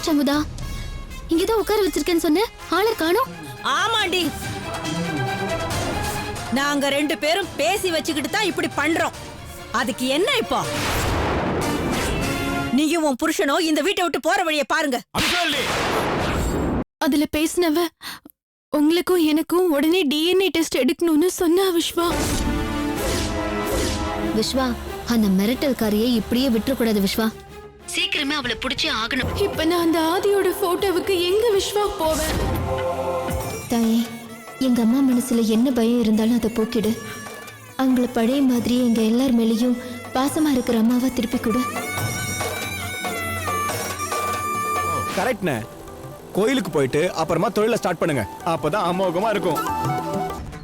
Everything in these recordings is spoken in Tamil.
என்னாச்சு அமுதா? இங்கதான் உட்கார வச்சிருக்கேன்னு சொன்ன, ஆளை காணோம். ஆமாண்டி, நாங்க 2 பேரும் பேசி வச்சுக்கிட்டு தான் இப்படி பண்றோம். அதுக்கு என்ன இப்போ? நீயும் உன் புருஷனோ இந்த வீட்டை விட்டு போற வழியை பாருங்க. அதுல பேசினவ உங்களுக்கும் எனக்கும் உடனே டிஎன்ஏ டெஸ்ட் எடுக்கணும்னு சொன்னா விஸ்வா. விஸ்வா, அந்த மிரட்டல்காரியை இப்படியே விட்டுறக்கூடாது விஸ்வா. சீக்கிரமே அவளை பிடிச்சே ஆகணும். இப்ப நான் அந்த ஆதியோட போட்டோவுக்கு எங்க விஸ்வா போவேன்? தாயே, எங்க அம்மா மனசுல என்ன பயம் இருந்தாலும் அதை போக்கிடு. அவங்கள பழைய மாதிரி எங்க எல்லார் மேலேயும் பாசமா இருக்கிற அம்மாவா திருப்பி கொடு. கரெக்ட்ண்ணே. கோயிலுக்கு போயிட்டு அப்புறமா தொழிலை ஸ்டார்ட் பண்ணுங்க. அப்பதான் அமோகமா இருக்கும்.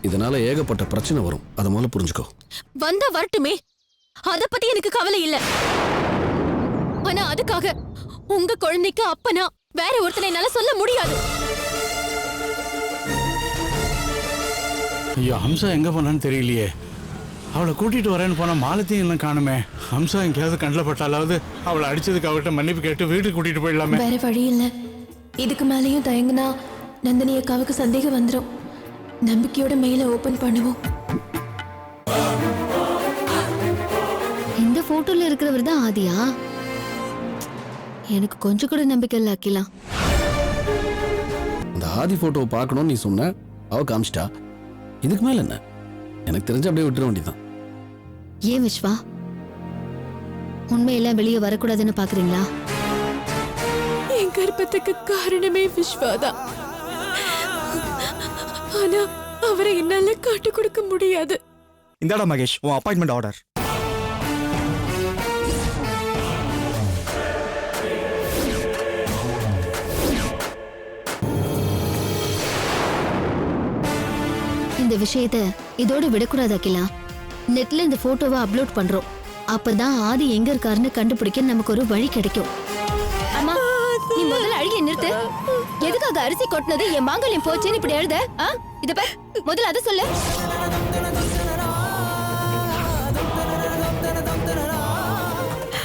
இதனால ஏகப்பட்ட பிரச்சனை வரும். அத முதல்ல புரிஞ்சுக்கோ. வந்தா வரட்டுமே, அத பத்தி எனக்கு கவலை இல்ல. ஆனா அதுக்காக உங்க குழந்தைக்கு அப்பனா வேற ஒருத்தனை என்னால சொல்ல முடியாது. ஐயோ, ஹம்சா எங்க போனான்னு தெரியலையே. அவளை கூட்டிட்டு வரேன்னு போனா மாலத்தையும் இன்னும் காணுமே. ஹம்சா எங்கேயாவது கண்ணில் பட்டாலாவது அவளை அடிச்சதுக்கு அவர்கிட்ட மன்னிப்பு கேட்டு வீட்டுக்கு கூட்டிட்டு போயிடலாமே. வேற வழி இல்ல. இதுக்கு மேலேயும் தயங்குனா நந்தினி அக்காவுக்கு சந்தேகம் வந்துடும். நம்பிக்கையோட மெயில ஓபன் பண்ணுவோம். இந்த போட்டோல இருக்கிறவர் தான் ஆதியா? எனக்கு கொஞ்சம் கூட நம்பிக்கை இல்ல அகிலா. அந்த ஆதி போட்டோவை பார்க்கணும்னு நீ சொன்ன, அவ காமிச்சிட்டா. இதுக்கு மேல என்ன? எனக்கு தெரிஞ்சு அப்படியே விட்டுற வேண்டியதான். ஏன் விஸ்வா, உண்மையெல்லாம் வெளியே வரக்கூடாதுன்னு பாக்குறீங்களா? என் கர்ப்பத்துக்கு காரணமே விஸ்வாதான். ஆனா அவரை என்னால காட்டு கொடுக்க முடியாது. இந்தாடா மகேஷ், உன் அப்பாயின்மெண்ட் ஆர்டர். இந்த விஷயத்தை இதோட விடக்கூடாது அகிலா. நெட்ல இந்த போட்டோவை அப்லோட் பண்றோம். அப்பதான் ஆதி எங்க இருக்காருன்னு கண்டுபிடிக்க நமக்கு ஒரு வழி கிடைக்கும். அம்மா, நீ முதல்ல அழுகி நிறுத்து. எதுக்காக அரிசி கொட்டினது என் மாங்கல்யம் போச்சுன்னு இப்படி எழுத? இத பார், முதல்ல அத சொல்லு.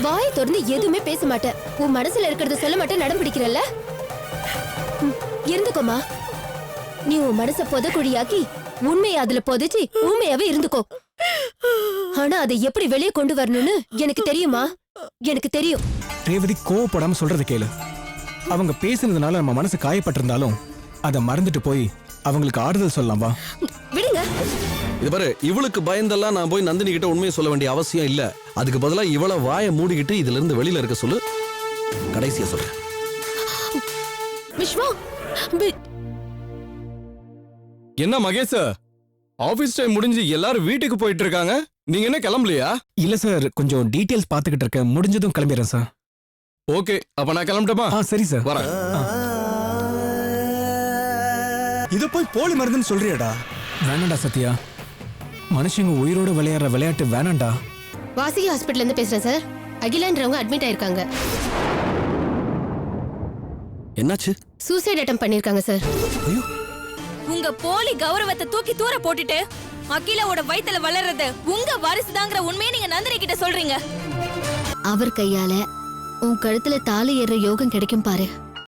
வாயை திறந்து எதுவுமே பேச மாட்டேன். உன் மனசுல இருக்கிறத சொல்ல மாட்டேன். நடம் பிடிக்கிறல்ல, இருந்துக்கோமா. நீ உன் மனச புதக்குழியாக்கி உண்மையை அதுல புதைச்சி உண்மையாவே இருந்துக்கோ. ஆனா அதை எப்படி வெளியே கொண்டு வரணும்னு எனக்கு தெரியுமா? எனக்கு தெரியும். ரேவதி, கோவப்படாம சொல்றது கேளு. அவங்க பேசுனதுனால நம்ம மனசு காயப்பட்டிருந்தாலும் அதை மறந்துட்டு போய் அவங்களுக்கு ஆறுதல் சொல்லலாம். வா விடுங்க. இது பாரு, இவளுக்கு பயந்தெல்லாம் நான் போய் நந்தினி கிட்ட உண்மையை சொல்ல வேண்டிய அவசியம் இல்ல. அதுக்கு பதிலா இவளை வாயை மூடிக்கிட்டு இதுல இருந்து வெளியில இருக்க சொல்லு. கடைசியா சொல்றேன். விஸ்வா, என்ன மகேஷ், ஆபீஸ் டைம் முடிஞ்சு எல்லாரும் வீட்டுக்கு போயிட்டு இருக்காங்க, நீங்க என்ன கிளம்பலையா? இல்ல சார், கொஞ்சம் டீடைல்ஸ் பாத்துக்கிட்டு இருக்கேன். முடிஞ்சதும் கிளம்பிடுறேன் சார். ஓகே, அப்ப நான் கிளம்பட்டுமா? சரி சார், வரேன். இத போய் போலி மருந்துன்னு சொல்றியாடா? வேணாண்டா சத்யா, மனுஷங்க உயிரோட விளையாடுற விளையாட்டு வேணாண்டா. வாசிகி ஹாஸ்பிட்டல்ல இருந்து பேசுறேன் சார். அகிலான்றவங்க அட்மிட் ஆயிருக்காங்க. என்னாச்சு? சூசைட் அட்டெம்ப்ட் பண்ணிருக்காங்க சார். ஐயோ, உங்க போலி கௌரவத்தை தூக்கி தூர போட்டுட்டு அகிலாவோட வயித்துல வளர்றது உங்க வாரிசுதாங்கிற உண்மையை நீங்க நந்தினி கிட்ட சொல்றீங்க. அவர் கையால உன் கழுத்துல தாலி ஏற யோகம் கிடைக்கும் பாரு.